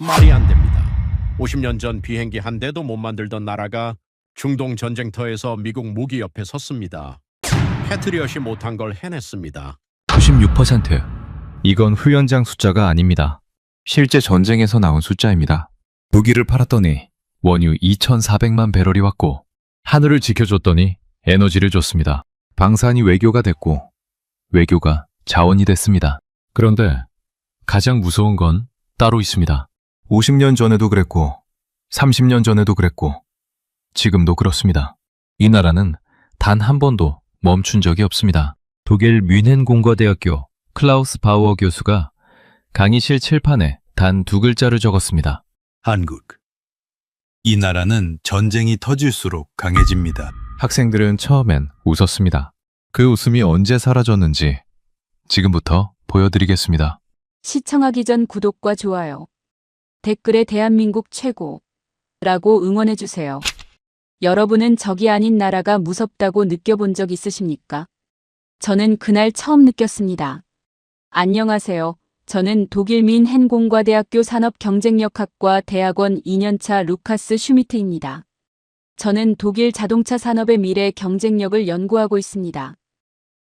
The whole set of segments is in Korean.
말이 안 됩니다. 50년 전 비행기 한 대도 못 만들던 나라가 중동 전쟁터에서 미국 무기 옆에 섰습니다. 패트리엇이 못한 걸 해냈습니다. 96%. 이건 후연장 숫자가 아닙니다. 실제 전쟁에서 나온 숫자입니다. 무기를 팔았더니 원유 2,400만 배럴이 왔고, 하늘을 지켜줬더니 에너지를 줬습니다. 방산이 외교가 됐고, 외교가 자원이 됐습니다. 그런데 가장 무서운 건 따로 있습니다. 50년 전에도 그랬고, 30년 전에도 그랬고, 지금도 그렇습니다. 이 나라는 단 한 번도 멈춘 적이 없습니다. 독일 뮌헨 공과대학교 클라우스 바우어 교수가 강의실 칠판에 단 두 글자를 적었습니다. 한국. 이 나라는 전쟁이 터질수록 강해집니다. 학생들은 처음엔 웃었습니다. 그 웃음이 언제 사라졌는지 지금부터 보여드리겠습니다. 시청하기 전 구독과 좋아요, 댓글에 대한민국 최고라고 응원해주세요. 여러분은 적이 아닌 나라가 무섭다고 느껴본 적 있으십니까? 저는 그날 처음 느꼈습니다. 안녕하세요. 저는 독일 뮌헨 공과대학교 산업경쟁력학과 대학원 2년차 루카스 슈미트입니다. 저는 독일 자동차 산업의 미래 경쟁력을 연구하고 있습니다.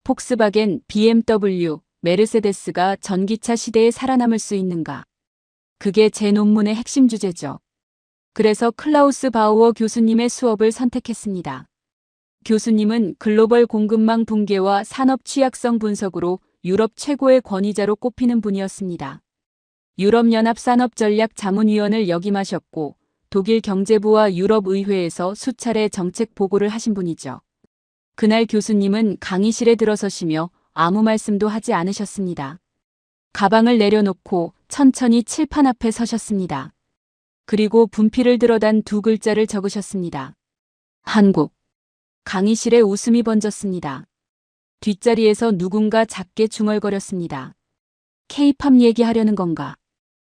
폭스바겐, BMW, 메르세데스가 전기차 시대에 살아남을 수 있는가? 그게 제 논문의 핵심 주제죠. 그래서 클라우스 바우어 교수님의 수업을 선택했습니다. 교수님은 글로벌 공급망 붕괴와 산업 취약성 분석으로 유럽 최고의 권위자로 꼽히는 분이었습니다. 유럽연합 산업전략자문위원을 역임하셨고, 독일 경제부와 유럽의회에서 수차례 정책 보고를 하신 분이죠. 그날 교수님은 강의실에 들어서시며 아무 말씀도 하지 않으셨습니다. 가방을 내려놓고 천천히 칠판 앞에 서셨습니다. 그리고 분필을 들어단 두 글자를 적으셨습니다. 한국. 강의실에 웃음이 번졌습니다. 뒷자리에서 누군가 작게 중얼거렸습니다. K-팝 얘기하려는 건가?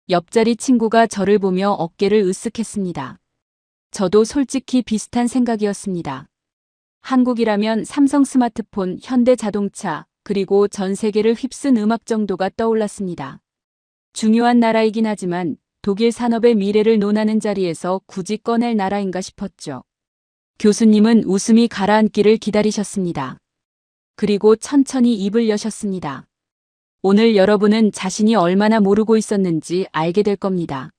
옆자리 친구가 저를 보며 어깨를 으쓱했습니다. 저도 솔직히 비슷한 생각이었습니다. 한국이라면 삼성 스마트폰, 현대 자동차, 그리고 전 세계를 휩쓴 음악 정도가 떠올랐습니다. 중요한 나라이긴 하지만 독일 산업의 미래를 논하는 자리에서 굳이 꺼낼 나라인가 싶었죠. 교수님은 웃음이 가라앉기를 기다리셨습니다. 그리고 천천히 입을 여셨습니다. 오늘 여러분은 자신이 얼마나 모르고 있었는지 알게 될 겁니다.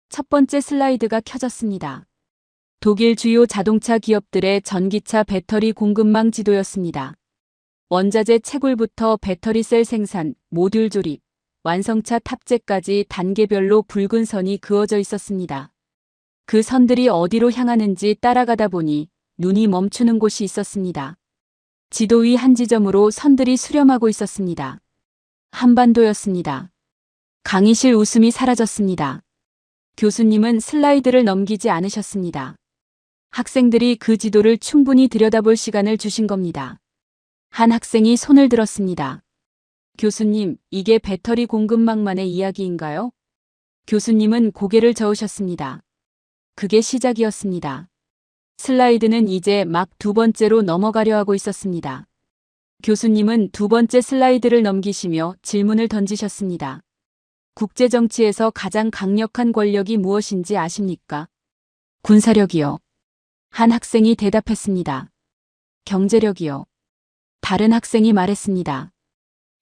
첫 번째 슬라이드가 켜졌습니다. 독일 주요 자동차 기업들의 전기차 배터리 공급망 지도였습니다. 원자재 채굴부터 배터리 셀 생산, 모듈 조립, 완성차 탑재까지 단계별로 붉은 선이 그어져 있었습니다. 그 선들이 어디로 향하는지 따라가다 보니 눈이 멈추는 곳이 있었습니다. 지도 위 한 지점으로 선들이 수렴하고 있었습니다. 한반도였습니다. 강의실 웃음이 사라졌습니다. 교수님은 슬라이드를 넘기지 않으셨습니다. 학생들이 그 지도를 충분히 들여다볼 시간을 주신 겁니다. 한 학생이 손을 들었습니다. 교수님, 이게 배터리 공급망만의 이야기인가요? 교수님은 고개를 저으셨습니다. 그게 시작이었습니다. 슬라이드는 이제 막 두 번째로 넘어가려 하고 있었습니다. 교수님은 두 번째 슬라이드를 넘기시며 질문을 던지셨습니다. 국제정치에서 가장 강력한 권력이 무엇인지 아십니까? 군사력이요. 한 학생이 대답했습니다. 경제력이요. 다른 학생이 말했습니다.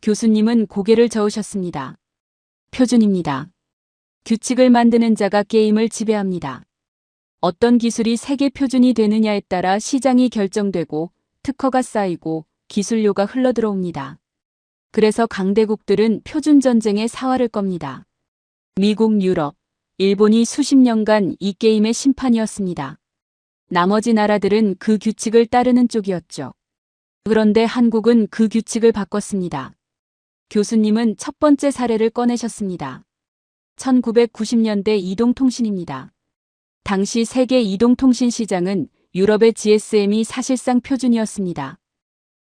교수님은 고개를 저으셨습니다. 표준입니다. 규칙을 만드는 자가 게임을 지배합니다. 어떤 기술이 세계 표준이 되느냐에 따라 시장이 결정되고 특허가 쌓이고 기술료가 흘러들어옵니다. 그래서 강대국들은 표준 전쟁의 사활을 겁니다. 미국, 유럽, 일본이 수십 년간 이 게임의 심판이었습니다. 나머지 나라들은 그 규칙을 따르는 쪽이었죠. 그런데 한국은 그 규칙을 바꿨습니다. 교수님은 첫 번째 사례를 꺼내셨습니다. 1990년대 이동통신입니다. 당시 세계 이동통신 시장은 유럽의 GSM이 사실상 표준이었습니다.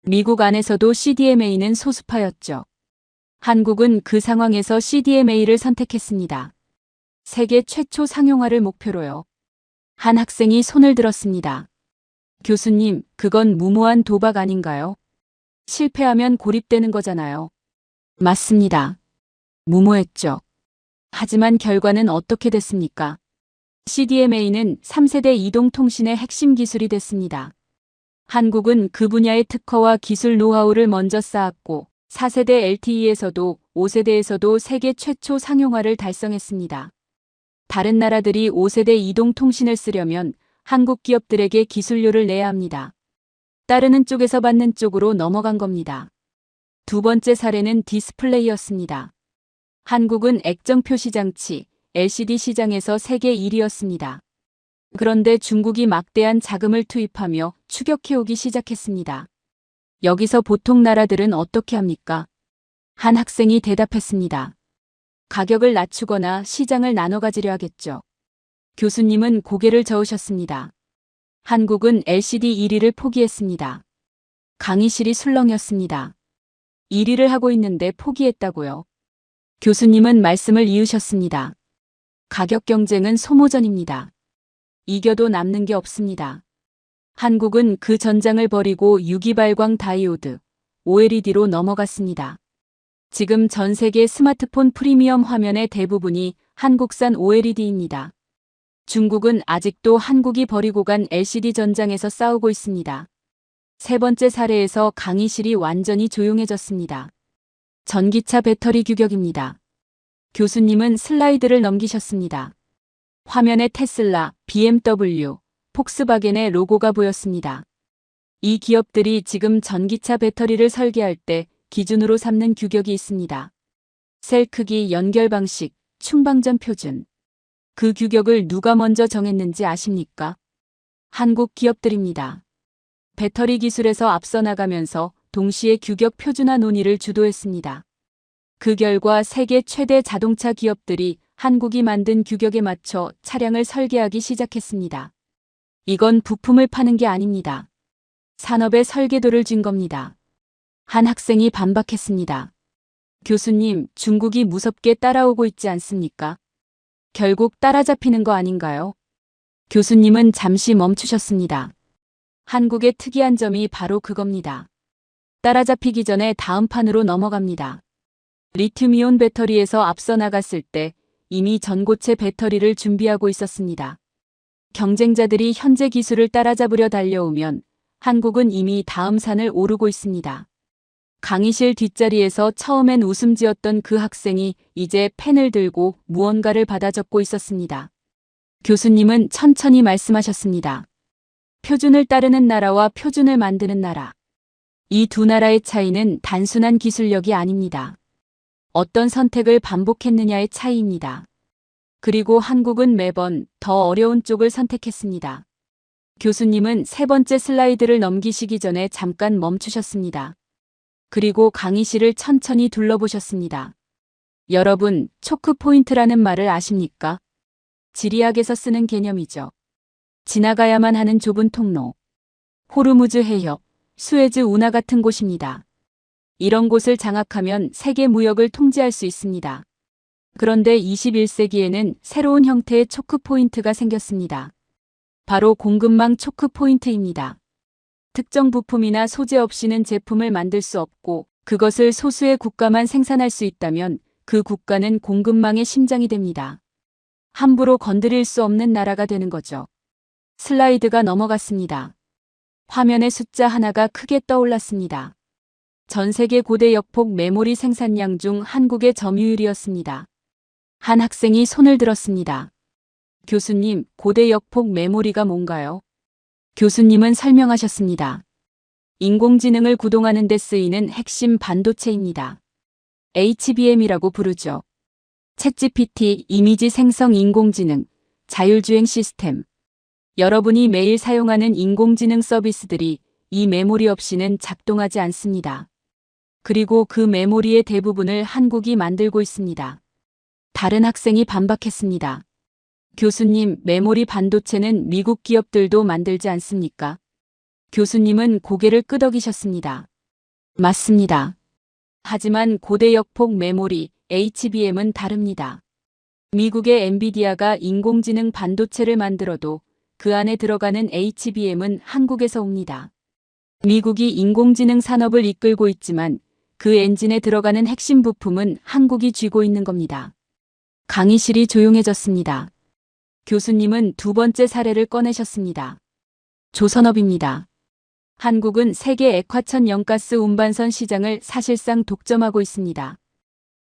미국 안에서도 CDMA는 소수파였죠. 한국은 그 상황에서 CDMA를 선택했습니다. 세계 최초 상용화를 목표로요. 한 학생이 손을 들었습니다. 교수님, 그건 무모한 도박 아닌가요? 실패하면 고립되는 거잖아요. 맞습니다. 무모했죠. 하지만 결과는 어떻게 됐습니까? CDMA는 3세대 이동통신의 핵심 기술이 됐습니다. 한국은 그 분야의 특허와 기술 노하우를 먼저 쌓았고 4세대 LTE에서도 5세대에서도 세계 최초 상용화를 달성했습니다. 다른 나라들이 5세대 이동통신을 쓰려면 한국 기업들에게 기술료를 내야 합니다. 따르는 쪽에서 받는 쪽으로 넘어간 겁니다. 두 번째 사례는 디스플레이였습니다. 한국은 액정 표시 장치, LCD 시장에서 세계 1위였습니다. 그런데 중국이 막대한 자금을 투입하며 추격해오기 시작했습니다. 여기서 보통 나라들은 어떻게 합니까? 한 학생이 대답했습니다. 가격을 낮추거나 시장을 나눠 가지려 하겠죠. 교수님은 고개를 저으셨습니다. 한국은 LCD 1위를 포기했습니다. 강의실이 술렁였습니다. 1위를 하고 있는데 포기했다고요. 교수님은 말씀을 이으셨습니다. 가격 경쟁은 소모전입니다. 이겨도 남는 게 없습니다. 한국은 그 전장을 버리고 유기발광 다이오드, OLED로 넘어갔습니다. 지금 전 세계 스마트폰 프리미엄 화면의 대부분이 한국산 OLED입니다. 중국은 아직도 한국이 버리고 간 LCD 전장에서 싸우고 있습니다. 세 번째 사례에서 강의실이 완전히 조용해졌습니다. 전기차 배터리 규격입니다. 교수님은 슬라이드를 넘기셨습니다. 화면에 테슬라, BMW, 폭스바겐의 로고가 보였습니다. 이 기업들이 지금 전기차 배터리를 설계할 때 기준으로 삼는 규격이 있습니다. 셀 크기, 연결 방식, 충방전 표준. 그 규격을 누가 먼저 정했는지 아십니까? 한국 기업들입니다. 배터리 기술에서 앞서 나가면서 동시에 규격 표준화 논의를 주도했습니다. 그 결과 세계 최대 자동차 기업들이 한국이 만든 규격에 맞춰 차량을 설계하기 시작했습니다. 이건 부품을 파는 게 아닙니다. 산업의 설계도를 준 겁니다. 한 학생이 반박했습니다. 교수님, 중국이 무섭게 따라오고 있지 않습니까? 결국 따라잡히는 거 아닌가요? 교수님은 잠시 멈추셨습니다. 한국의 특이한 점이 바로 그겁니다. 따라잡히기 전에 다음 판으로 넘어갑니다. 리튬이온 배터리에서 앞서 나갔을 때 이미 전고체 배터리를 준비하고 있었습니다. 경쟁자들이 현재 기술을 따라잡으려 달려오면 한국은 이미 다음 산을 오르고 있습니다. 강의실 뒷자리에서 처음엔 웃음 지었던 그 학생이 이제 펜을 들고 무언가를 받아 적고 있었습니다. 교수님은 천천히 말씀하셨습니다. 표준을 따르는 나라와 표준을 만드는 나라. 이 두 나라의 차이는 단순한 기술력이 아닙니다. 어떤 선택을 반복했느냐의 차이입니다. 그리고 한국은 매번 더 어려운 쪽을 선택했습니다. 교수님은 세 번째 슬라이드를 넘기시기 전에 잠깐 멈추셨습니다. 그리고 강의실을 천천히 둘러보셨습니다. 여러분, 초크 포인트라는 말을 아십니까? 지리학에서 쓰는 개념이죠. 지나가야만 하는 좁은 통로. 호르무즈 해협, 수에즈 운하 같은 곳입니다. 이런 곳을 장악하면 세계 무역을 통제할 수 있습니다. 그런데 21세기에는 새로운 형태의 초크 포인트가 생겼습니다. 바로 공급망 초크 포인트입니다. 특정 부품이나 소재 없이는 제품을 만들 수 없고 그것을 소수의 국가만 생산할 수 있다면 그 국가는 공급망의 심장이 됩니다. 함부로 건드릴 수 없는 나라가 되는 거죠. 슬라이드가 넘어갔습니다. 화면에 숫자 하나가 크게 떠올랐습니다. 전 세계 고대 역폭 메모리 생산량 중 한국의 점유율이었습니다. 한 학생이 손을 들었습니다. 교수님, 고대 역폭 메모리가 뭔가요? 교수님은 설명하셨습니다. 인공지능을 구동하는 데 쓰이는 핵심 반도체입니다. HBM이라고 부르죠. 챗GPT, 이미지 생성 인공지능, 자율주행 시스템. 여러분이 매일 사용하는 인공지능 서비스들이 이 메모리 없이는 작동하지 않습니다. 그리고 그 메모리의 대부분을 한국이 만들고 있습니다. 다른 학생이 반박했습니다. 교수님, 메모리 반도체는 미국 기업들도 만들지 않습니까? 교수님은 고개를 끄덕이셨습니다. 맞습니다. 하지만 고대 역폭 메모리, HBM은 다릅니다. 미국의 엔비디아가 인공지능 반도체를 만들어도 그 안에 들어가는 HBM은 한국에서 옵니다. 미국이 인공지능 산업을 이끌고 있지만 그 엔진에 들어가는 핵심 부품은 한국이 쥐고 있는 겁니다. 강의실이 조용해졌습니다. 교수님은 두 번째 사례를 꺼내셨습니다. 조선업입니다. 한국은 세계 액화천연가스 운반선 시장을 사실상 독점하고 있습니다.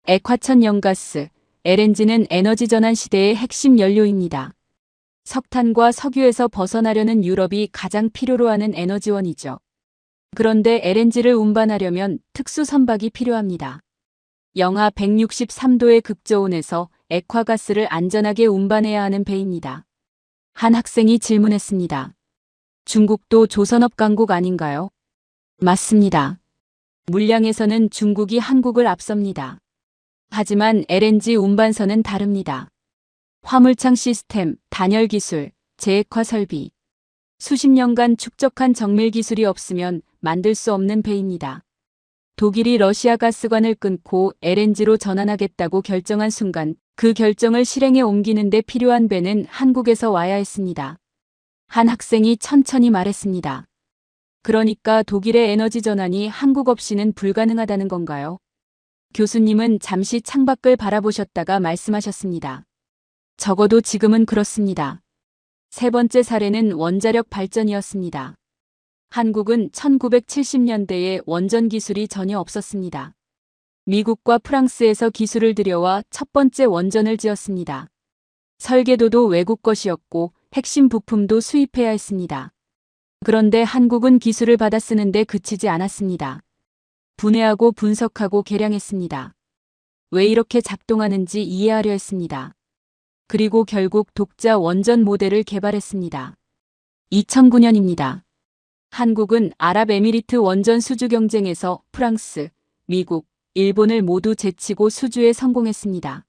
액화천연가스, LNG는 에너지 전환 시대의 핵심 연료입니다. 석탄과 석유에서 벗어나려는 유럽이 가장 필요로 하는 에너지원이죠. 그런데 LNG를 운반하려면 특수 선박이 필요합니다. 영하 163도의 극저온에서 액화가스를 안전하게 운반해야 하는 배입니다. 한 학생이 질문했습니다. 중국도 조선업 강국 아닌가요? 맞습니다. 물량에서는 중국이 한국을 앞섭니다. 하지만 LNG 운반선은 다릅니다. 화물창 시스템, 단열 기술, 재액화 설비. 수십 년간 축적한 정밀 기술이 없으면 만들 수 없는 배입니다. 독일이 러시아 가스관을 끊고 LNG로 전환하겠다고 결정한 순간 그 결정을 실행에 옮기는 데 필요한 배는 한국에서 와야 했습니다. 한 학생이 천천히 말했습니다. 그러니까 독일의 에너지 전환이 한국 없이는 불가능하다는 건가요? 교수님은 잠시 창밖을 바라보셨다가 말씀하셨습니다. 적어도 지금은 그렇습니다. 세 번째 사례는 원자력 발전이었습니다. 한국은 1970년대에 원전 기술이 전혀 없었습니다. 미국과 프랑스에서 기술을 들여와 첫 번째 원전을 지었습니다. 설계도도 외국 것이었고 핵심 부품도 수입해야 했습니다. 그런데 한국은 기술을 받아 쓰는데 그치지 않았습니다. 분해하고 분석하고 개량했습니다. 왜 이렇게 작동하는지 이해하려 했습니다. 그리고 결국 독자 원전 모델을 개발했습니다. 2009년입니다. 한국은 아랍에미리트 원전 수주 경쟁에서 프랑스, 미국, 일본을 모두 제치고 수주에 성공했습니다.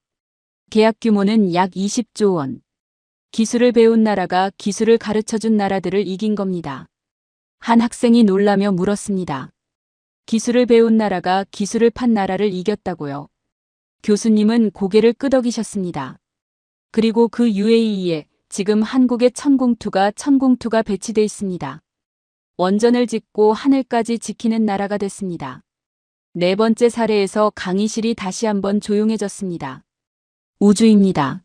계약 규모는 약 20조 원. 기술을 배운 나라가 기술을 가르쳐준 나라들을 이긴 겁니다. 한 학생이 놀라며 물었습니다. 기술을 배운 나라가 기술을 판 나라를 이겼다고요. 교수님은 고개를 끄덕이셨습니다. 그리고 그 UAE에 지금 한국의 천공투가 배치돼 있습니다. 원전을 짓고 하늘까지 지키는 나라가 됐습니다. 네 번째 사례에서 강의실이 다시 한번 조용해졌습니다. 우주입니다.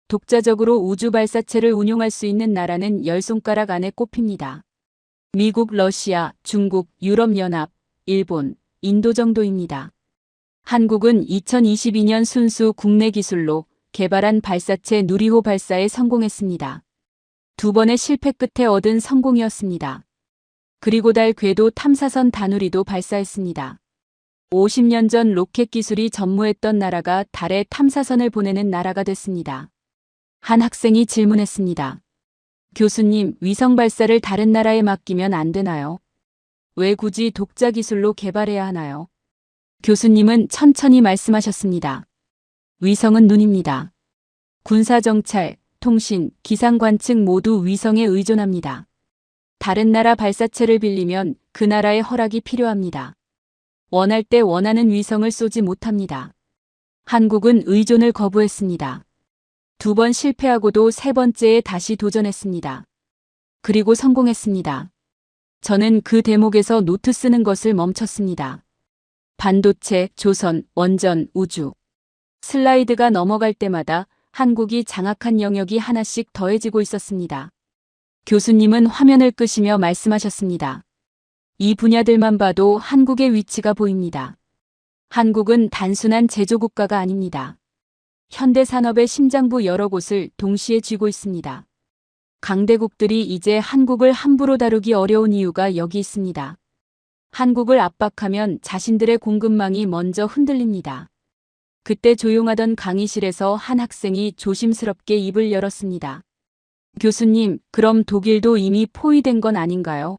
독자적으로 우주 발사체를 운용할 수 있는 나라는 10손가락 안에 꼽힙니다. 미국, 러시아, 중국, 유럽연합, 일본, 인도 정도입니다. 한국은 2022년 순수 국내 기술로 개발한 발사체 누리호 발사에 성공했습니다. 두 번의 실패 끝에 얻은 성공이었습니다. 그리고 달 궤도 탐사선 다누리도 발사했습니다. 50년 전 로켓 기술이 전무했던 나라가 달에 탐사선을 보내는 나라가 됐습니다. 한 학생이 질문했습니다. 교수님, 위성 발사를 다른 나라에 맡기면 안 되나요? 왜 굳이 독자 기술로 개발해야 하나요? 교수님은 천천히 말씀하셨습니다. 위성은 눈입니다. 군사정찰, 통신, 기상관측 모두 위성에 의존합니다. 다른 나라 발사체를 빌리면 그 나라의 허락이 필요합니다. 원할 때 원하는 위성을 쏘지 못합니다. 한국은 의존을 거부했습니다. 두 번 실패하고도 세 번째에 다시 도전했습니다. 그리고 성공했습니다. 저는 그 대목에서 노트 쓰는 것을 멈췄습니다. 반도체, 조선, 원전, 우주. 슬라이드가 넘어갈 때마다 한국이 장악한 영역이 하나씩 더해지고 있었습니다. 교수님은 화면을 끄시며 말씀하셨습니다. 이 분야들만 봐도 한국의 위치가 보입니다. 한국은 단순한 제조국가가 아닙니다. 현대산업의 심장부 여러 곳을 동시에 쥐고 있습니다. 강대국들이 이제 한국을 함부로 다루기 어려운 이유가 여기 있습니다. 한국을 압박하면 자신들의 공급망이 먼저 흔들립니다. 그때 조용하던 강의실에서 한 학생이 조심스럽게 입을 열었습니다. 교수님, 그럼 독일도 이미 포위된 건 아닌가요?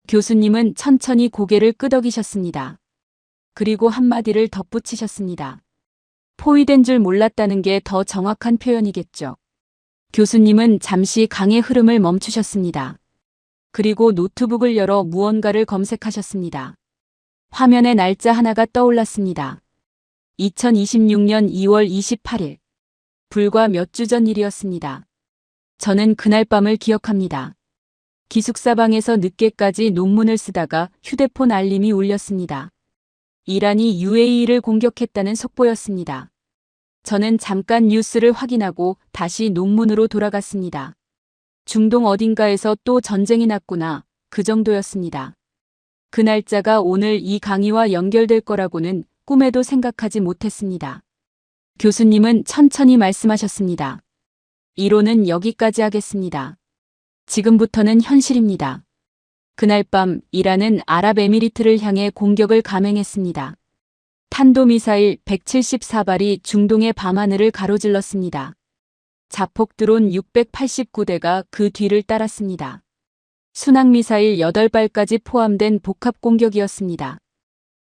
교수님은 천천히 고개를 끄덕이셨습니다. 그리고 한마디를 덧붙이셨습니다. 포위된 줄 몰랐다는 게 더 정확한 표현이겠죠. 교수님은 잠시 강의 흐름을 멈추셨습니다. 그리고 노트북을 열어 무언가를 검색하셨습니다. 화면에 날짜 하나가 떠올랐습니다. 2026년 2월 28일. 불과 몇 주 전 일이었습니다. 저는 그날 밤을 기억합니다. 기숙사방에서 늦게까지 논문을 쓰다가 휴대폰 알림이 울렸습니다. 이란이 UAE를 공격했다는 속보였습니다. 저는 잠깐 뉴스를 확인하고 다시 논문으로 돌아갔습니다. 중동 어딘가에서 또 전쟁이 났구나. 그 정도였습니다. 그 날짜가 오늘 이 강의와 연결될 거라고는 꿈에도 생각하지 못했습니다. 교수님은 천천히 말씀하셨습니다. 이론은 여기까지 하겠습니다. 지금부터는 현실입니다. 그날 밤 이란은 아랍에미리트를 향해 공격을 감행했습니다. 탄도미사일 174발이 중동의 밤하늘을 가로질렀습니다. 자폭 드론 689대가 그 뒤를 따랐습니다. 순항미사일 8발까지 포함된 복합 공격이었습니다.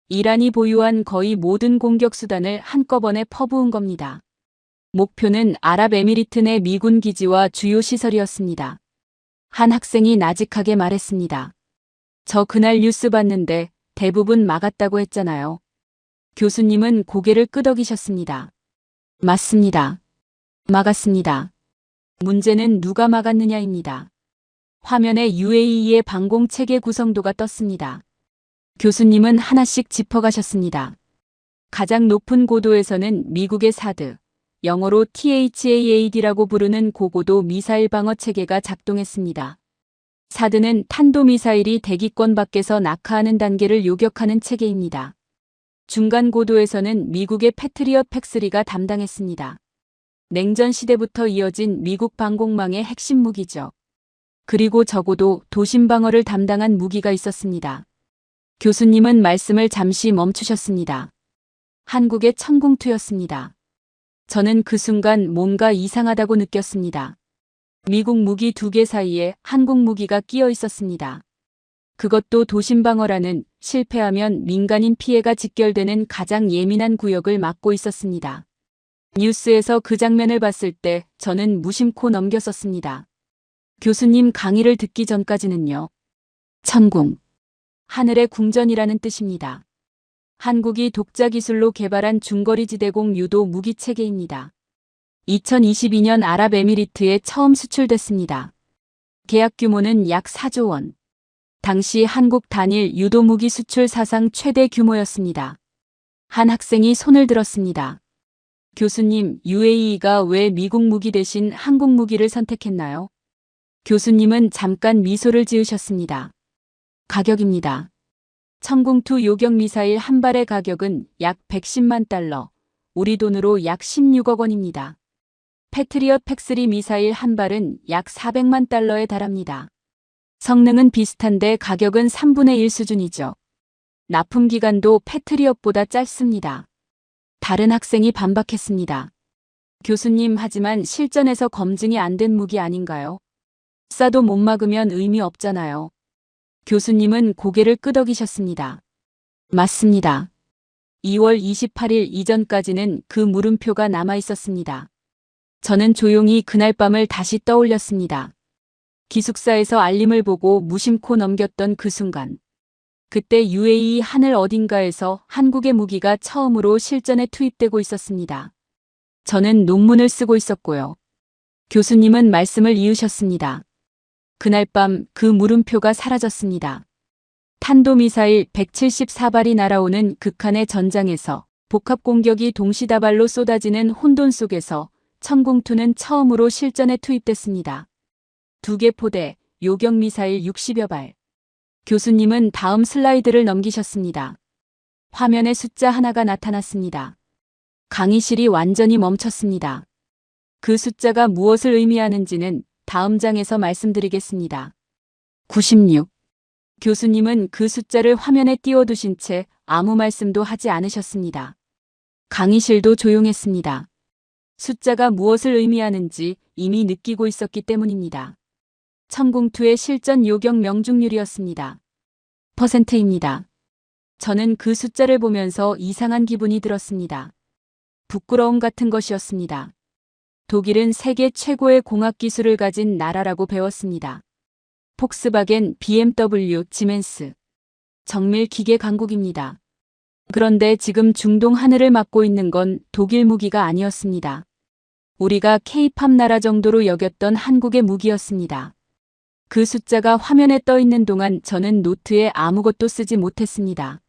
이란이 보유한 거의 모든 공격 수단을 한꺼번에 퍼부은 겁니다. 목표는 아랍에미리트 내 미군 기지와 주요 시설이었습니다. 한 학생이 나직하게 말했습니다. 저 그날 뉴스 봤는데 대부분 막았다고 했잖아요. 교수님은 고개를 끄덕이셨습니다. 맞습니다. 막았습니다. 문제는 누가 막았느냐입니다. 화면에 UAE의 방공체계 구성도가 떴습니다. 교수님은 하나씩 짚어가셨습니다. 가장 높은 고도에서는 미국의 사드, 영어로 THAAD라고 부르는 고고도 미사일 방어 체계가 작동했습니다. 사드는 탄도미사일이 대기권 밖에서 낙하하는 단계를 요격하는 체계입니다. 중간 고도에서는 미국의 패트리엇 팩3가 담당했습니다. 냉전 시대부터 이어진 미국 방공망의 핵심 무기죠. 그리고 적어도 도심 방어를 담당한 무기가 있었습니다. 교수님은 말씀을 잠시 멈추셨습니다. 한국의 천궁투였습니다. 저는 그 순간 뭔가 이상하다고 느꼈습니다. 미국 무기 2개 사이에 한국 무기가 끼어 있었습니다. 그것도 도심 방어라는 실패하면 민간인 피해가 직결되는 가장 예민한 구역을 맡고 있었습니다. 뉴스에서 그 장면을 봤을 때 저는 무심코 넘겼었습니다. 교수님 강의를 듣기 전까지는요. 천궁. 하늘의 궁전이라는 뜻입니다. 한국이 독자 기술로 개발한 중거리 지대공 유도 무기 체계입니다. 2022년 아랍에미리트에 처음 수출됐습니다. 계약 규모는 약 4조 원. 당시 한국 단일 유도 무기 수출 사상 최대 규모였습니다. 한 학생이 손을 들었습니다. 교수님, UAE가 왜 미국 무기 대신 한국 무기를 선택했나요? 교수님은 잠깐 미소를 지으셨습니다. 가격입니다. 천궁2 요격 미사일 한 발의 가격은 약 110만 달러, 우리 돈으로 약 16억 원입니다. 패트리엇 팩3 미사일 한 발은 약 400만 달러에 달합니다. 성능은 비슷한데 가격은 3분의 1 수준이죠. 납품 기간도 패트리엇보다 짧습니다. 다른 학생이 반박했습니다. 교수님, 하지만 실전에서 검증이 안 된 무기 아닌가요? 쏴도 못 막으면 의미 없잖아요. 교수님은 고개를 끄덕이셨습니다. 맞습니다. 2월 28일 이전까지는 그 물음표가 남아 있었습니다. 저는 조용히 그날 밤을 다시 떠올렸습니다. 기숙사에서 알림을 보고 무심코 넘겼던 그 순간. 그때 UAE 하늘 어딘가에서 한국의 무기가 처음으로 실전에 투입되고 있었습니다. 저는 논문을 쓰고 있었고요. 교수님은 말씀을 이으셨습니다. 그날 밤 그 물음표가 사라졌습니다. 탄도미사일 174발이 날아오는 극한의 전장에서 복합 공격이 동시다발로 쏟아지는 혼돈 속에서 천궁2는 처음으로 실전에 투입됐습니다. 2개 포대, 요격 미사일 60여 발. 교수님은 다음 슬라이드를 넘기셨습니다. 화면에 숫자 하나가 나타났습니다. 강의실이 완전히 멈췄습니다. 그 숫자가 무엇을 의미하는지는 다음 장에서 말씀드리겠습니다. 96. 교수님은 그 숫자를 화면에 띄워두신 채 아무 말씀도 하지 않으셨습니다. 강의실도 조용했습니다. 숫자가 무엇을 의미하는지 이미 느끼고 있었기 때문입니다. 천궁2의 실전 요격 명중률이었습니다. %입니다. 저는 그 숫자를 보면서 이상한 기분이 들었습니다. 부끄러움 같은 것이었습니다. 독일은 세계 최고의 공학 기술을 가진 나라라고 배웠습니다. 폭스바겐, BMW, 지멘스. 정밀 기계 강국입니다. 그런데 지금 중동 하늘을 맡고 있는 건 독일 무기가 아니었습니다. 우리가 K-팝 나라 정도로 여겼던 한국의 무기였습니다. 그 숫자가 화면에 떠 있는 동안 저는 노트에 아무것도 쓰지 못했습니다.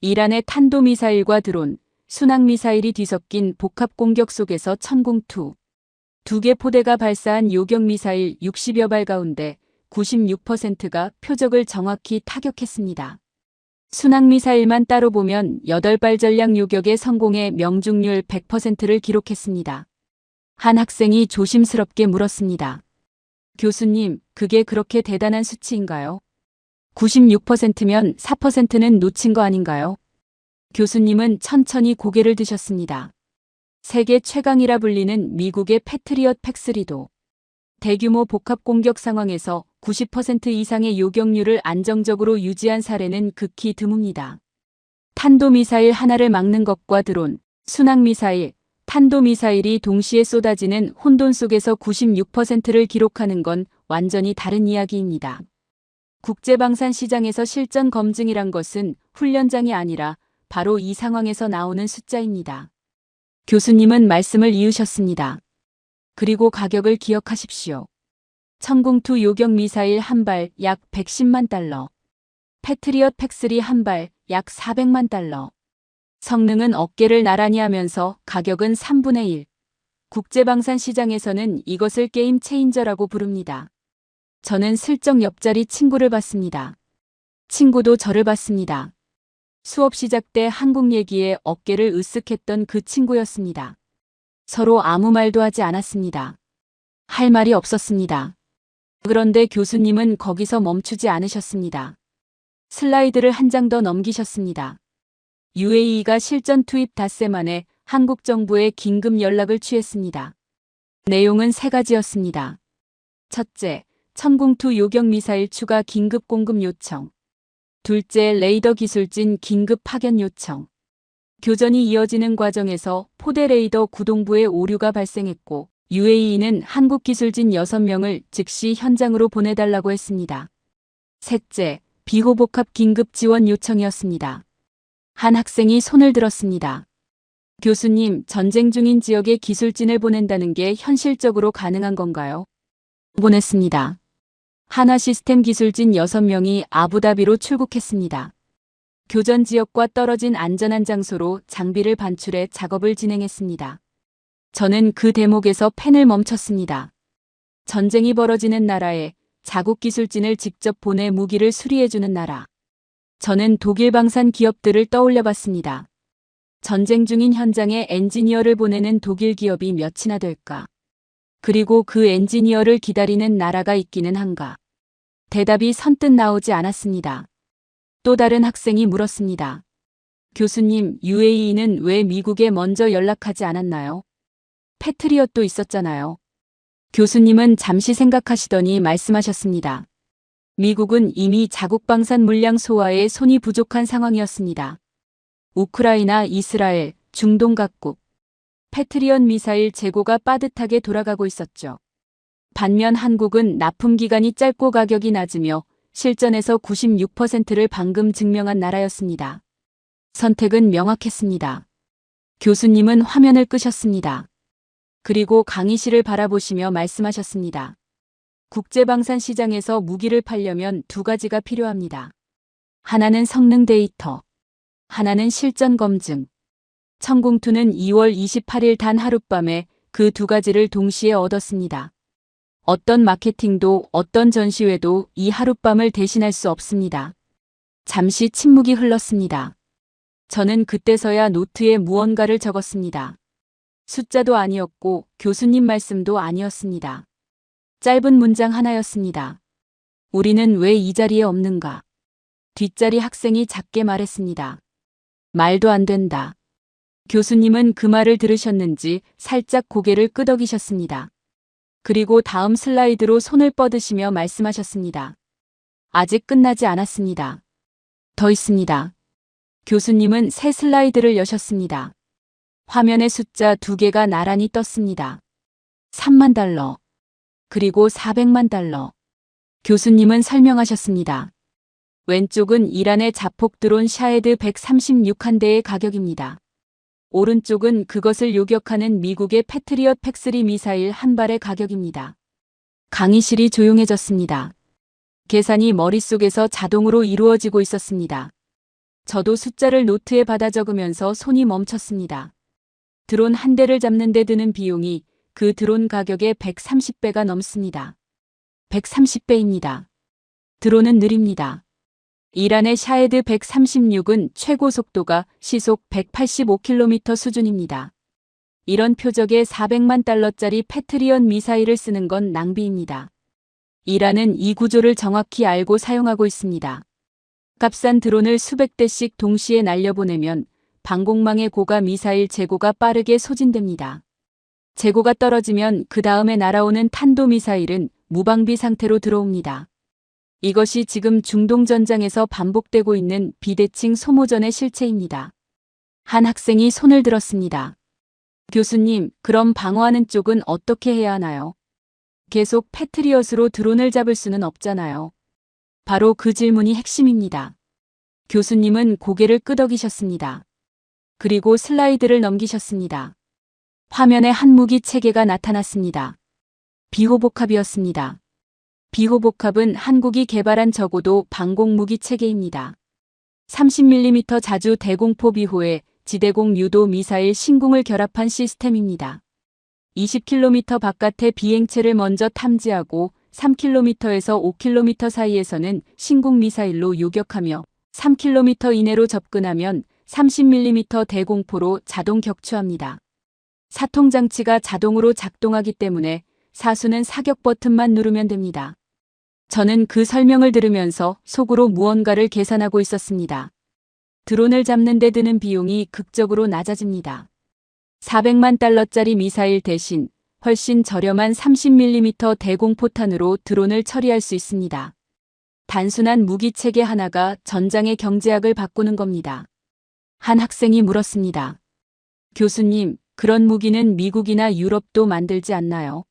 이란의 탄도미사일과 드론, 순항미사일이 뒤섞인 복합 공격 속에서 천궁2. 2개 포대가 발사한 요격미사일 60여 발 가운데 96%가 표적을 정확히 타격했습니다. 순항미사일만 따로 보면 8발 전략 요격의 성공의 명중률 100%를 기록했습니다. 한 학생이 조심스럽게 물었습니다. 교수님, 그게 그렇게 대단한 수치인가요? 96%면 4%는 놓친 거 아닌가요? 교수님은 천천히 고개를 드셨습니다. 세계 최강이라 불리는 미국의 패트리엇 팩3도 대규모 복합 공격 상황에서 90% 이상의 요격률을 안정적으로 유지한 사례는 극히 드뭅니다. 탄도미사일 하나를 막는 것과 드론, 순항미사일, 탄도미사일이 동시에 쏟아지는 혼돈 속에서 96%를 기록하는 건 완전히 다른 이야기입니다. 국제방산 시장에서 실전 검증이란 것은 훈련장이 아니라 바로 이 상황에서 나오는 숫자입니다. 교수님은 말씀을 이으셨습니다. 그리고 가격을 기억하십시오. 천궁2 요격 미사일 한 발 약 110만 달러. 패트리엇 팩3 한 발 약 400만 달러. 성능은 어깨를 나란히 하면서 가격은 3분의 1. 국제방산 시장에서는 이것을 게임 체인저라고 부릅니다. 저는 슬쩍 옆자리 친구를 봤습니다. 친구도 저를 봤습니다. 수업 시작 때 한국 얘기에 어깨를 으쓱했던 그 친구였습니다. 서로 아무 말도 하지 않았습니다. 할 말이 없었습니다. 그런데 교수님은 거기서 멈추지 않으셨습니다. 슬라이드를 한 장 더 넘기셨습니다. UAE가 실전 투입 닷새 만에 한국 정부에 긴급 연락을 취했습니다. 내용은 3가지였습니다. 첫째, 천궁2 요격 미사일 추가 긴급 공급 요청. 둘째, 레이더 기술진 긴급 파견 요청. 교전이 이어지는 과정에서 포대 레이더 구동부에 오류가 발생했고 UAE는 한국 기술진 6명을 즉시 현장으로 보내달라고 했습니다. 셋째, 비호복합 긴급 지원 요청이었습니다. 한 학생이 손을 들었습니다. 교수님, 전쟁 중인 지역에 기술진을 보낸다는 게 현실적으로 가능한 건가요? 보냈습니다. 한화시스템 기술진 6명이 아부다비로 출국했습니다. 교전 지역과 떨어진 안전한 장소로 장비를 반출해 작업을 진행했습니다. 저는 그 대목에서 펜을 멈췄습니다. 전쟁이 벌어지는 나라에 자국 기술진을 직접 보내 무기를 수리해주는 나라. 저는 독일 방산 기업들을 떠올려 봤습니다. 전쟁 중인 현장에 엔지니어를 보내는 독일 기업이 몇이나 될까? 그리고 그 엔지니어를 기다리는 나라가 있기는 한가? 대답이 선뜻 나오지 않았습니다. 또 다른 학생이 물었습니다. 교수님, UAE는 왜 미국에 먼저 연락하지 않았나요? 패트리엇도 있었잖아요. 교수님은 잠시 생각하시더니 말씀하셨습니다. 미국은 이미 자국 방산 물량 소화에 손이 부족한 상황이었습니다. 우크라이나, 이스라엘, 중동 각국, 패트리엇 미사일 재고가 빠듯하게 돌아가고 있었죠. 반면 한국은 납품 기간이 짧고 가격이 낮으며 실전에서 96%를 방금 증명한 나라였습니다. 선택은 명확했습니다. 교수님은 화면을 끄셨습니다. 그리고 강의실을 바라보시며 말씀하셨습니다. 국제방산 시장에서 무기를 팔려면 2가지가 필요합니다. 하나는 성능 데이터, 하나는 실전 검증. 천궁2는 2월 28일 단 하룻밤에 그 2가지를 동시에 얻었습니다. 어떤 마케팅도 어떤 전시회도 이 하룻밤을 대신할 수 없습니다. 잠시 침묵이 흘렀습니다. 저는 그때서야 노트에 무언가를 적었습니다. 숫자도 아니었고 교수님 말씀도 아니었습니다. 짧은 문장 하나였습니다. 우리는 왜 이 자리에 없는가? 뒷자리 학생이 작게 말했습니다. 말도 안 된다. 교수님은 그 말을 들으셨는지 살짝 고개를 끄덕이셨습니다. 그리고 다음 슬라이드로 손을 뻗으시며 말씀하셨습니다. 아직 끝나지 않았습니다. 더 있습니다. 교수님은 새 슬라이드를 여셨습니다. 화면에 숫자 2개가 나란히 떴습니다. 3만 달러. 그리고 400만 달러. 교수님은 설명하셨습니다. 왼쪽은 이란의 자폭 드론 샤헤드 136한대의 가격입니다. 오른쪽은 그것을 요격하는 미국의 패트리엇 팩3 미사일 한 발의 가격입니다. 강의실이 조용해졌습니다. 계산이 머릿속에서 자동으로 이루어지고 있었습니다. 저도 숫자를 노트에 받아 적으면서 손이 멈췄습니다. 드론 한 대를 잡는 데 드는 비용이 그 드론 가격의 130배가 넘습니다. 130배입니다. 드론은 느립니다. 이란의 샤헤드 136은 최고 속도가 시속 185km 수준입니다. 이런 표적의 400만 달러짜리 패트리언 미사일을 쓰는 건 낭비입니다. 이란은 이 구조를 정확히 알고 사용하고 있습니다. 값싼 드론을 수백 대씩 동시에 날려보내면 방공망의 고가 미사일 재고가 빠르게 소진됩니다. 재고가 떨어지면 그 다음에 날아오는 탄도미사일은 무방비 상태로 들어옵니다. 이것이 지금 중동 전장에서 반복되고 있는 비대칭 소모전의 실체입니다. 한 학생이 손을 들었습니다. 교수님, 그럼 방어하는 쪽은 어떻게 해야 하나요? 계속 패트리엇으로 드론을 잡을 수는 없잖아요. 바로 그 질문이 핵심입니다. 교수님은 고개를 끄덕이셨습니다. 그리고 슬라이드를 넘기셨습니다. 화면에 한 무기 체계가 나타났습니다. 비호복합이었습니다. 비호복합은 한국이 개발한 저고도 방공 무기 체계입니다. 30mm 자주 대공포 비호에 지대공 유도 미사일 신궁을 결합한 시스템입니다. 20km 바깥의 비행체를 먼저 탐지하고 3km에서 5km 사이에서는 신궁 미사일로 요격하며 3km 이내로 접근하면 30mm 대공포로 자동 격추합니다. 사통장치가 자동으로 작동하기 때문에 사수는 사격 버튼만 누르면 됩니다. 저는 그 설명을 들으면서 속으로 무언가를 계산하고 있었습니다. 드론을 잡는 데 드는 비용이 극적으로 낮아집니다. 400만 달러짜리 미사일 대신 훨씬 저렴한 30mm 대공포탄으로 드론을 처리할 수 있습니다. 단순한 무기 체계 하나가 전장의 경제학을 바꾸는 겁니다. 한 학생이 물었습니다. 교수님, 그런 무기는 미국이나 유럽도 만들지 않나요?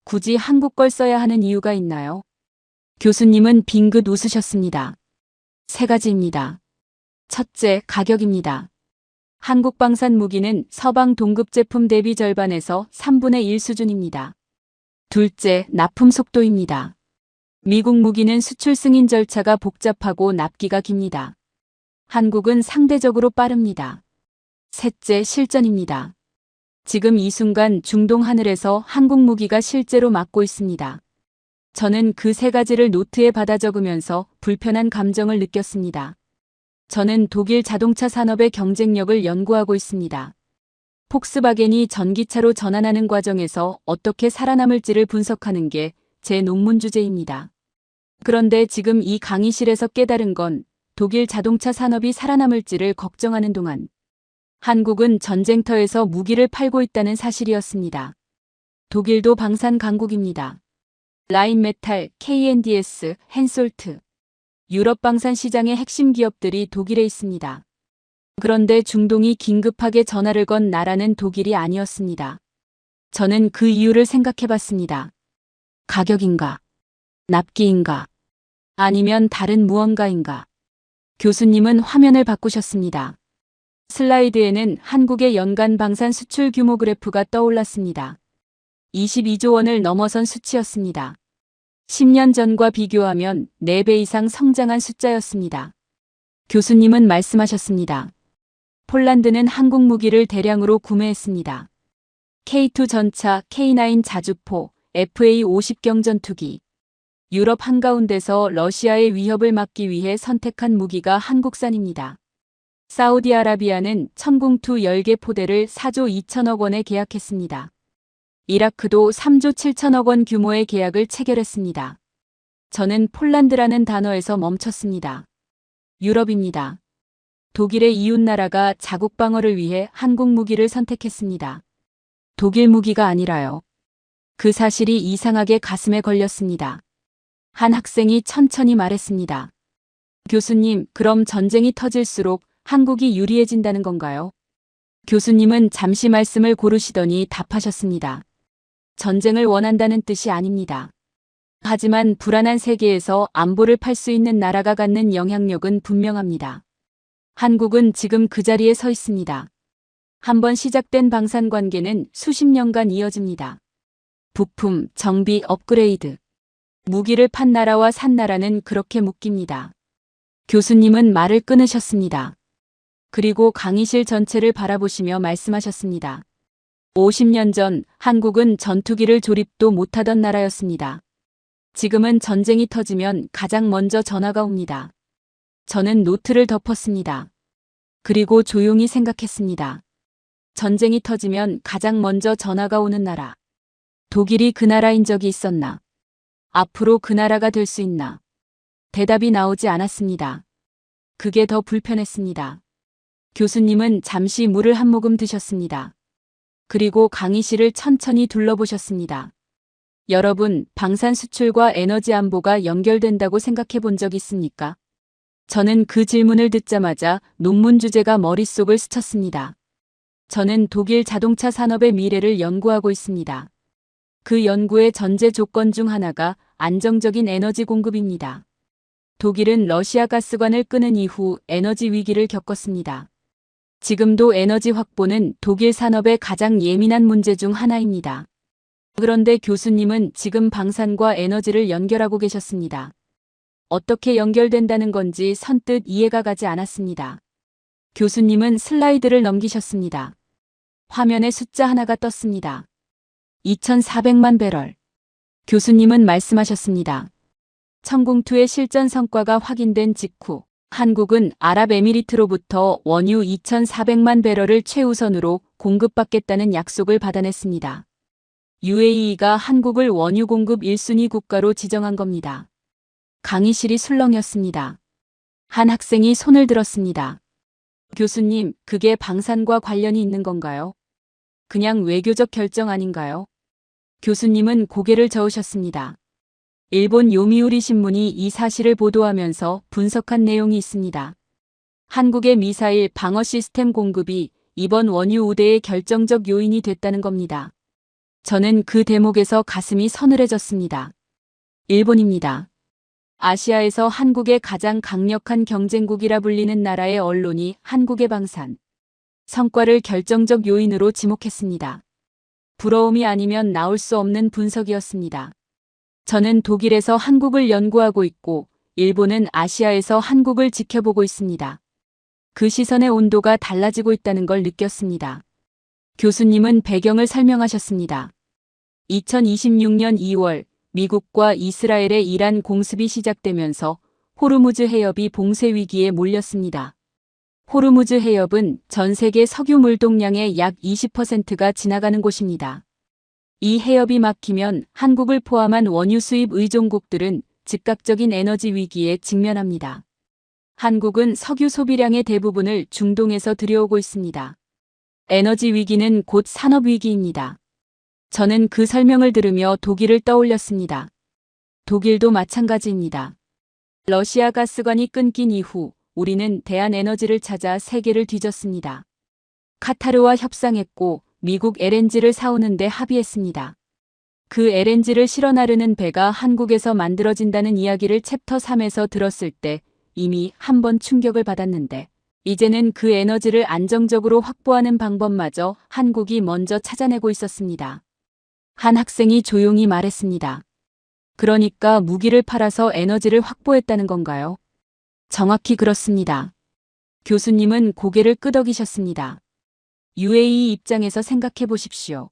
굳이 한국 걸 써야 하는 이유가 있나요? 교수님은 빙긋 웃으셨습니다. 세 가지입니다. 첫째, 가격입니다. 한국 방산 무기는 서방 동급 제품 대비 절반에서 3분의 1 수준입니다. 둘째, 납품 속도입니다. 미국 무기는 수출 승인 절차가 복잡하고 납기가 깁니다. 한국은 상대적으로 빠릅니다. 셋째, 실전입니다. 지금 이 순간 중동 하늘에서 한국 무기가 실제로 맞고 있습니다. 저는 그 세 가지를 노트에 받아 적으면서 불편한 감정을 느꼈습니다. 저는 독일 자동차 산업의 경쟁력을 연구하고 있습니다. 폭스바겐이 전기차로 전환하는 과정에서 어떻게 살아남을지를 분석하는 게 제 논문 주제입니다. 그런데 지금 이 강의실에서 깨달은 건 독일 자동차 산업이 살아남을지를 걱정하는 동안 한국은 전쟁터에서 무기를 팔고 있다는 사실이었습니다. 독일도 방산 강국입니다. 라인메탈, K&DS, 헨솔트. 유럽 방산 시장의 핵심 기업들이 독일에 있습니다. 그런데 중동이 긴급하게 전화를 건 나라는 독일이 아니었습니다. 저는 그 이유를 생각해봤습니다. 가격인가? 납기인가? 아니면 다른 무언가인가? 교수님은 화면을 바꾸셨습니다. 슬라이드에는 한국의 연간 방산 수출 규모 그래프가 떠올랐습니다. 22조 원을 넘어선 수치였습니다. 10년 전과 비교하면 4배 이상 성장한 숫자였습니다. 교수님은 말씀하셨습니다. 폴란드는 한국 무기를 대량으로 구매했습니다. K2 전차, K9 자주포, FA50 경전투기. 유럽 한가운데서 러시아의 위협을 막기 위해 선택한 무기가 한국산입니다. 사우디아라비아는 천궁2 10개 포대를 4조 2천억 원에 계약했습니다. 이라크도 3조 7천억 원 규모의 계약을 체결했습니다. 저는 폴란드라는 단어에서 멈췄습니다. 유럽입니다. 독일의 이웃나라가 자국 방어를 위해 한국 무기를 선택했습니다. 독일 무기가 아니라요. 그 사실이 이상하게 가슴에 걸렸습니다. 한 학생이 천천히 말했습니다. 교수님, 그럼 전쟁이 터질수록 한국이 유리해진다는 건가요? 교수님은 잠시 말씀을 고르시더니 답하셨습니다. 전쟁을 원한다는 뜻이 아닙니다. 하지만 불안한 세계에서 안보를 팔 수 있는 나라가 갖는 영향력은 분명합니다. 한국은 지금 그 자리에 서 있습니다. 한번 시작된 방산 관계는 수십 년간 이어집니다. 부품, 정비, 업그레이드. 무기를 판 나라와 산 나라는 그렇게 묶입니다. 교수님은 말을 끊으셨습니다. 그리고 강의실 전체를 바라보시며 말씀하셨습니다. 50년 전 한국은 전투기를 조립도 못하던 나라였습니다. 지금은 전쟁이 터지면 가장 먼저 전화가 옵니다. 저는 노트를 덮었습니다. 그리고 조용히 생각했습니다. 전쟁이 터지면 가장 먼저 전화가 오는 나라. 독일이 그 나라인 적이 있었나? 앞으로 그 나라가 될 수 있나? 대답이 나오지 않았습니다. 그게 더 불편했습니다. 교수님은 잠시 물을 한 모금 드셨습니다. 그리고 강의실을 천천히 둘러보셨습니다. 여러분, 방산 수출과 에너지 안보가 연결된다고 생각해 본 적 있습니까? 저는 그 질문을 듣자마자 논문 주제가 머릿속을 스쳤습니다. 저는 독일 자동차 산업의 미래를 연구하고 있습니다. 그 연구의 전제 조건 중 하나가 안정적인 에너지 공급입니다. 독일은 러시아 가스관을 끊은 이후 에너지 위기를 겪었습니다. 지금도 에너지 확보는 독일 산업의 가장 예민한 문제 중 하나입니다. 그런데 교수님은 지금 방산과 에너지를 연결하고 계셨습니다. 어떻게 연결된다는 건지 선뜻 이해가 가지 않았습니다. 교수님은 슬라이드를 넘기셨습니다. 화면에 숫자 하나가 떴습니다. 2,400만 배럴. 교수님은 말씀하셨습니다. 천공투의 실전 성과가 확인된 직후 한국은 아랍에미리트로부터 원유 2,400만 배럴을 최우선으로 공급받겠다는 약속을 받아냈습니다. UAE가 한국을 원유 공급 1순위 국가로 지정한 겁니다. 강의실이 술렁였습니다. 한 학생이 손을 들었습니다. 교수님, 그게 방산과 관련이 있는 건가요? 그냥 외교적 결정 아닌가요? 교수님은 고개를 저으셨습니다. 일본 요미우리 신문이 이 사실을 보도하면서 분석한 내용이 있습니다. 한국의 미사일 방어 시스템 공급이 이번 원유 우대의 결정적 요인이 됐다는 겁니다. 저는 그 대목에서 가슴이 서늘해졌습니다. 일본입니다. 아시아에서 한국의 가장 강력한 경쟁국이라 불리는 나라의 언론이 한국의 방산 성과를 결정적 요인으로 지목했습니다. 부러움이 아니면 나올 수 없는 분석이었습니다. 저는 독일에서 한국을 연구하고 있고 일본은 아시아에서 한국을 지켜보고 있습니다. 그 시선의 온도가 달라지고 있다는 걸 느꼈습니다. 교수님은 배경을 설명하셨습니다. 2026년 2월 미국과 이스라엘의 이란 공습이 시작되면서 호르무즈 해협이 봉쇄 위기에 몰렸습니다. 호르무즈 해협은 전 세계 석유 물동량의 약 20%가 지나가는 곳입니다. 이 해협이 막히면 한국을 포함한 원유 수입 의존국들은 즉각적인 에너지 위기에 직면합니다. 한국은 석유 소비량의 대부분을 중동에서 들여오고 있습니다. 에너지 위기는 곧 산업 위기입니다. 저는 그 설명을 들으며 독일을 떠올렸습니다. 독일도 마찬가지입니다. 러시아 가스관이 끊긴 이후 우리는 대한에너지를 찾아 세계를 뒤졌습니다. 카타르와 협상했고 미국 LNG를 사오는데 합의했습니다. 그 LNG를 실어 나르는 배가 한국에서 만들어진다는 이야기를 챕터 3에서 들었을 때 이미 한 번 충격을 받았는데 이제는 그 에너지를 안정적으로 확보하는 방법마저 한국이 먼저 찾아내고 있었습니다. 한 학생이 조용히 말했습니다. 그러니까 무기를 팔아서 에너지를 확보했다는 건가요? 정확히 그렇습니다. 교수님은 고개를 끄덕이셨습니다. UAE 입장에서 생각해 보십시오.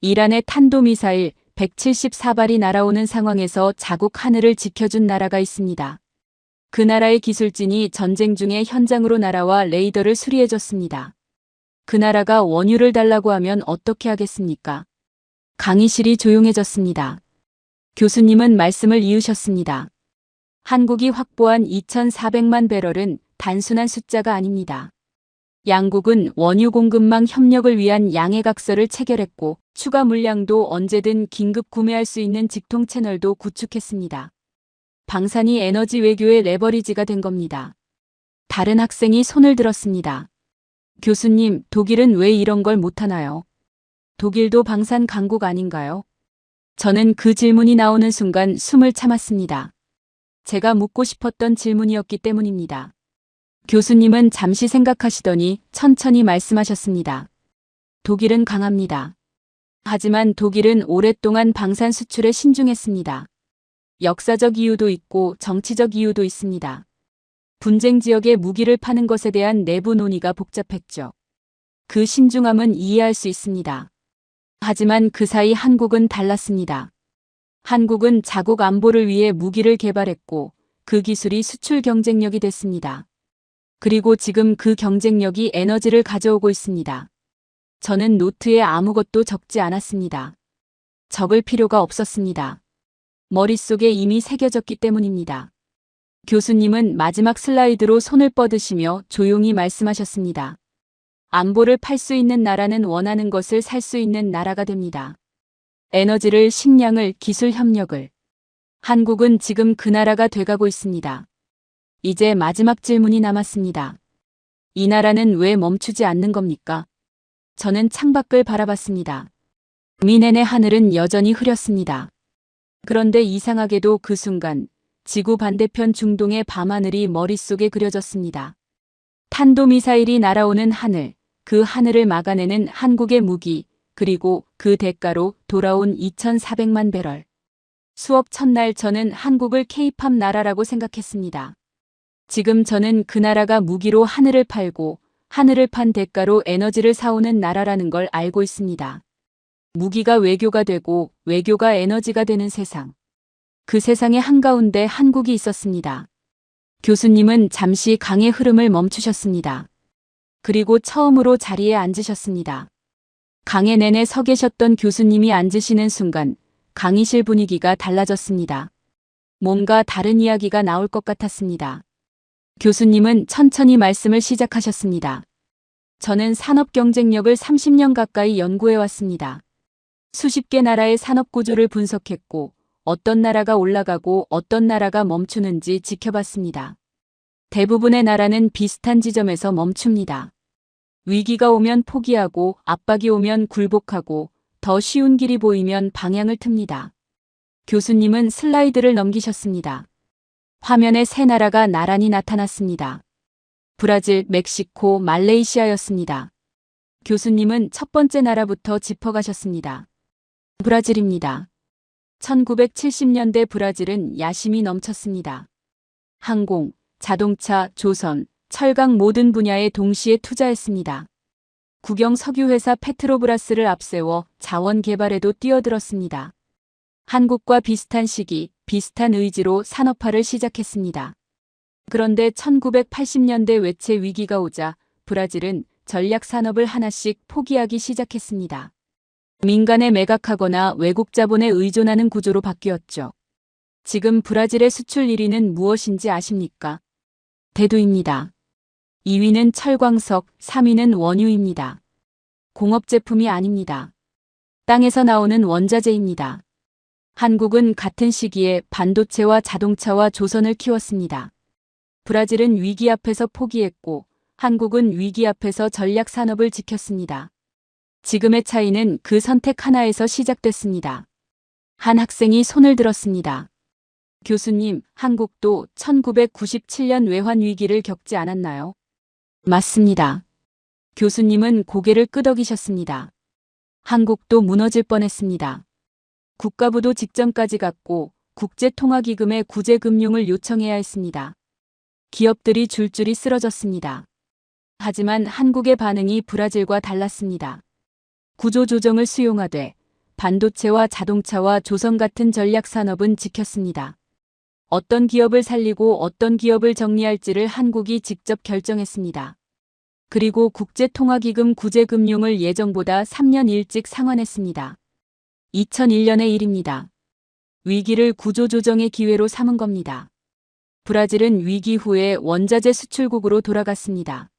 이란의 탄도미사일 174발이 날아오는 상황에서 자국 하늘을 지켜준 나라가 있습니다. 그 나라의 기술진이 전쟁 중에 현장으로 날아와 레이더를 수리해줬습니다. 그 나라가 원유를 달라고 하면 어떻게 하겠습니까? 강의실이 조용해졌습니다. 교수님은 말씀을 이으셨습니다. 한국이 확보한 2,400만 배럴은 단순한 숫자가 아닙니다. 양국은 원유 공급망 협력을 위한 양해각서를 체결했고 추가 물량도 언제든 긴급 구매할 수 있는 직통 채널도 구축했습니다. 방산이 에너지 외교의 레버리지가 된 겁니다. 다른 학생이 손을 들었습니다. 교수님, 독일은 왜 이런 걸 못하나요? 독일도 방산 강국 아닌가요? 저는 그 질문이 나오는 순간 숨을 참았습니다. 제가 묻고 싶었던 질문이었기 때문입니다. 교수님은 잠시 생각하시더니 천천히 말씀하셨습니다. 독일은 강합니다. 하지만 독일은 오랫동안 방산 수출에 신중했습니다. 역사적 이유도 있고 정치적 이유도 있습니다. 분쟁 지역에 무기를 파는 것에 대한 내부 논의가 복잡했죠. 그 신중함은 이해할 수 있습니다. 하지만 그 사이 한국은 달랐습니다. 한국은 자국 안보를 위해 무기를 개발했고 그 기술이 수출 경쟁력이 됐습니다. 그리고 지금 그 경쟁력이 에너지를 가져오고 있습니다. 저는 노트에 아무것도 적지 않았습니다. 적을 필요가 없었습니다. 머릿속에 이미 새겨졌기 때문입니다. 교수님은 마지막 슬라이드로 손을 뻗으시며 조용히 말씀하셨습니다. 안보를 팔 수 있는 나라는 원하는 것을 살 수 있는 나라가 됩니다. 에너지를, 식량을, 기술 협력을. 한국은 지금 그 나라가 돼가고 있습니다. 이제 마지막 질문이 남았습니다. 이 나라는 왜 멈추지 않는 겁니까? 저는 창밖을 바라봤습니다. 미넨의 하늘은 여전히 흐렸습니다. 그런데 이상하게도 그 순간 지구 반대편 중동의 밤하늘이 머릿속에 그려졌습니다. 탄도미사일이 날아오는 하늘, 그 하늘을 막아내는 한국의 무기, 그리고 그 대가로 돌아온 2,400만 배럴. 수업 첫날 저는 한국을 K-팝 나라라고 생각했습니다. 지금 저는 그 나라가 무기로 하늘을 팔고 하늘을 판 대가로 에너지를 사오는 나라라는 걸 알고 있습니다. 무기가 외교가 되고 외교가 에너지가 되는 세상. 그 세상의 한가운데 한국이 있었습니다. 교수님은 잠시 강의 흐름을 멈추셨습니다. 그리고 처음으로 자리에 앉으셨습니다. 강의 내내 서 계셨던 교수님이 앉으시는 순간 강의실 분위기가 달라졌습니다. 뭔가 다른 이야기가 나올 것 같았습니다. 교수님은 천천히 말씀을 시작하셨습니다. 저는 산업 경쟁력을 30년 가까이 연구해 왔습니다. 수십 개 나라의 산업 구조를 분석했고 어떤 나라가 올라가고 어떤 나라가 멈추는지 지켜봤습니다. 대부분의 나라는 비슷한 지점에서 멈춥니다. 위기가 오면 포기하고 압박이 오면 굴복하고 더 쉬운 길이 보이면 방향을 틉니다. 교수님은 슬라이드를 넘기셨습니다. 화면에 세 나라가 나란히 나타났습니다. 브라질, 멕시코, 말레이시아였습니다. 교수님은 첫 번째 나라부터 짚어가셨습니다. 브라질입니다. 1970년대 브라질은 야심이 넘쳤습니다. 항공, 자동차, 조선, 철강 모든 분야에 동시에 투자했습니다. 국영 석유회사 페트로브라스를 앞세워 자원 개발에도 뛰어들었습니다. 한국과 비슷한 시기, 비슷한 의지로 산업화를 시작했습니다. 그런데 1980년대 외채 위기가 오자 브라질은 전략 산업을 하나씩 포기하기 시작했습니다. 민간에 매각하거나 외국 자본에 의존하는 구조로 바뀌었죠. 지금 브라질의 수출 1위는 무엇인지 아십니까? 대두입니다. 2위는 철광석, 3위는 원유입니다. 공업 제품이 아닙니다. 땅에서 나오는 원자재입니다. 한국은 같은 시기에 반도체와 자동차와 조선을 키웠습니다. 브라질은 위기 앞에서 포기했고 한국은 위기 앞에서 전략 산업을 지켰습니다. 지금의 차이는 그 선택 하나에서 시작됐습니다. 한 학생이 손을 들었습니다. 교수님, 한국도 1997년 외환 위기를 겪지 않았나요? 맞습니다. 교수님은 고개를 끄덕이셨습니다. 한국도 무너질 뻔했습니다. 국가부도 직전까지 갔고 국제통화기금에 구제금융을 요청해야 했습니다. 기업들이 줄줄이 쓰러졌습니다. 하지만 한국의 반응이 브라질과 달랐습니다. 구조조정을 수용하되 반도체와 자동차와 조선 같은 전략 산업은 지켰습니다. 어떤 기업을 살리고 어떤 기업을 정리할지를 한국이 직접 결정했습니다. 그리고 국제통화기금 구제금융을 예정보다 3년 일찍 상환했습니다. 2001년의 일입니다. 위기를 구조조정의 기회로 삼은 겁니다. 브라질은 위기 후에 원자재 수출국으로 돌아갔습니다.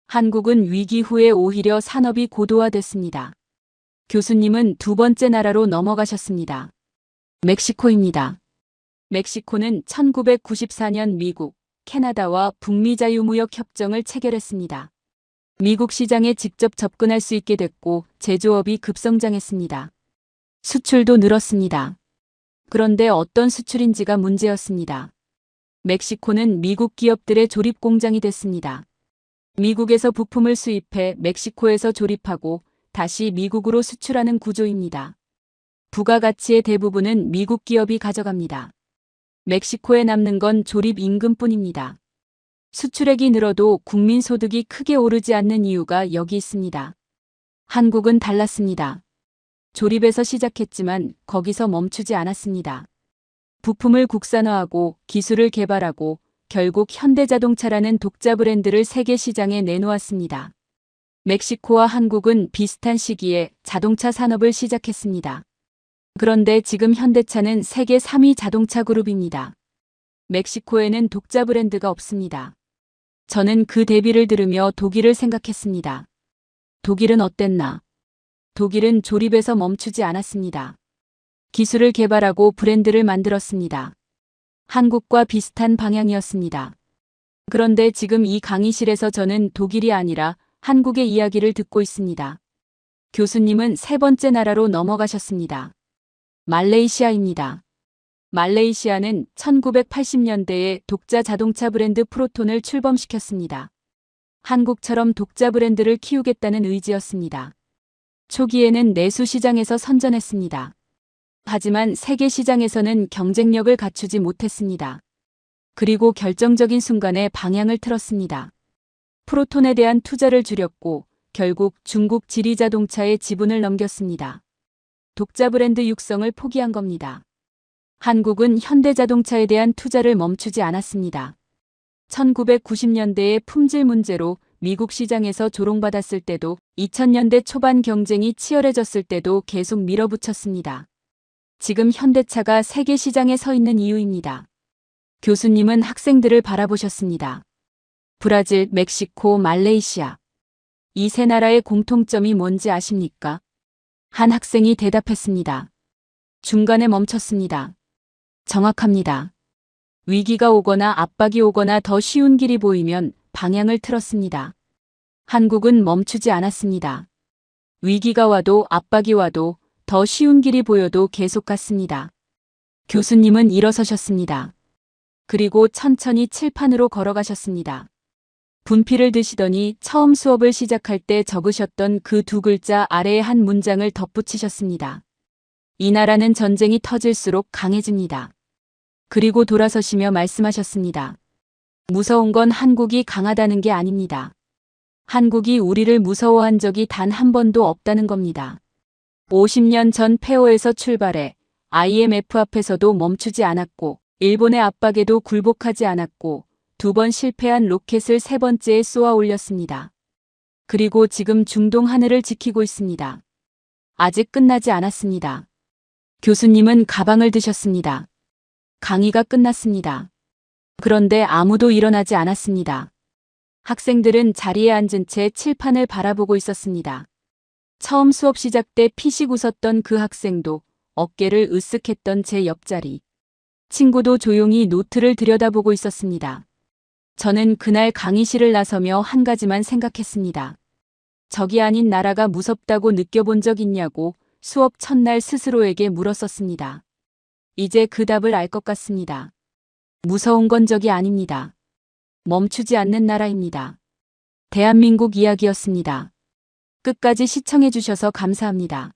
한국은 위기 후에 오히려 산업이 고도화됐습니다. 교수님은 두 번째 나라로 넘어가셨습니다. 멕시코입니다. 멕시코는 1994년 미국, 캐나다와 북미 자유무역 협정을 체결했습니다. 미국 시장에 직접 접근할 수 있게 됐고 제조업이 급성장했습니다. 수출도 늘었습니다. 그런데 어떤 수출인지가 문제였습니다. 멕시코는 미국 기업들의 조립 공장이 됐습니다. 미국에서 부품을 수입해 멕시코에서 조립하고 다시 미국으로 수출하는 구조입니다. 부가가치의 대부분은 미국 기업이 가져갑니다. 멕시코에 남는 건 조립 임금뿐입니다. 수출액이 늘어도 국민 소득이 크게 오르지 않는 이유가 여기 있습니다. 한국은 달랐습니다. 조립에서 시작했지만 거기서 멈추지 않았습니다. 부품을 국산화하고 기술을 개발하고 결국 현대자동차라는 독자 브랜드를 세계 시장에 내놓았습니다. 멕시코와 한국은 비슷한 시기에 자동차 산업을 시작했습니다. 그런데 지금 현대차는 세계 3위 자동차 그룹입니다. 멕시코에는 독자 브랜드가 없습니다. 저는 그 대비를 들으며 독일을 생각했습니다. 독일은 어땠나? 독일은 조립에서 멈추지 않았습니다. 기술을 개발하고 브랜드를 만들었습니다. 한국과 비슷한 방향이었습니다. 그런데 지금 이 강의실에서 저는 독일이 아니라 한국의 이야기를 듣고 있습니다. 교수님은 세 번째 나라로 넘어가셨습니다. 말레이시아입니다. 말레이시아는 1980년대에 독자 자동차 브랜드 프로톤을 출범시켰습니다. 한국처럼 독자 브랜드를 키우겠다는 의지였습니다. 초기에는 내수 시장에서 선전했습니다. 하지만 세계 시장에서는 경쟁력을 갖추지 못했습니다. 그리고 결정적인 순간에 방향을 틀었습니다. 프로톤에 대한 투자를 줄였고 결국 중국 지리자동차에 지분을 넘겼습니다. 독자 브랜드 육성을 포기한 겁니다. 한국은 현대자동차에 대한 투자를 멈추지 않았습니다. 1990년대의 품질 문제로 미국 시장에서 조롱받았을 때도 2000년대 초반 경쟁이 치열해졌을 때도 계속 밀어붙였습니다. 지금 현대차가 세계 시장에 서 있는 이유입니다. 교수님은 학생들을 바라보셨습니다. 브라질, 멕시코, 말레이시아. 이 세 나라의 공통점이 뭔지 아십니까? 한 학생이 대답했습니다. 중간에 멈췄습니다. 정확합니다. 위기가 오거나 압박이 오거나 더 쉬운 길이 보이면 방향을 틀었습니다. 한국은 멈추지 않았습니다. 위기가 와도 압박이 와도 더 쉬운 길이 보여도 계속 갔습니다. 교수님은 일어서셨습니다. 그리고 천천히 칠판으로 걸어가셨습니다. 분필을 드시더니 처음 수업을 시작할 때 적으셨던 그 두 글자 아래에 한 문장을 덧붙이셨습니다. 이 나라는 전쟁이 터질수록 강해집니다. 그리고 돌아서시며 말씀하셨습니다. 무서운 건 한국이 강하다는 게 아닙니다. 한국이 우리를 무서워한 적이 단 한 번도 없다는 겁니다. 50년 전 폐허에서 출발해 IMF 앞에서도 멈추지 않았고 일본의 압박에도 굴복하지 않았고 2번 실패한 로켓을 세 번째에 쏘아 올렸습니다. 그리고 지금 중동 하늘을 지키고 있습니다. 아직 끝나지 않았습니다. 교수님은 가방을 드셨습니다. 강의가 끝났습니다. 그런데 아무도 일어나지 않았습니다. 학생들은 자리에 앉은 채 칠판을 바라보고 있었습니다. 처음 수업 시작 때 피식 웃었던 그 학생도 어깨를 으쓱했던 제 옆자리. 친구도 조용히 노트를 들여다보고 있었습니다. 저는 그날 강의실을 나서며 한 가지만 생각했습니다. 적이 아닌 나라가 무섭다고 느껴본 적 있냐고 수업 첫날 스스로에게 물었었습니다. 이제 그 답을 알 것 같습니다. 무서운 건 적이 아닙니다. 멈추지 않는 나라입니다. 대한민국 이야기였습니다. 끝까지 시청해 주셔서 감사합니다.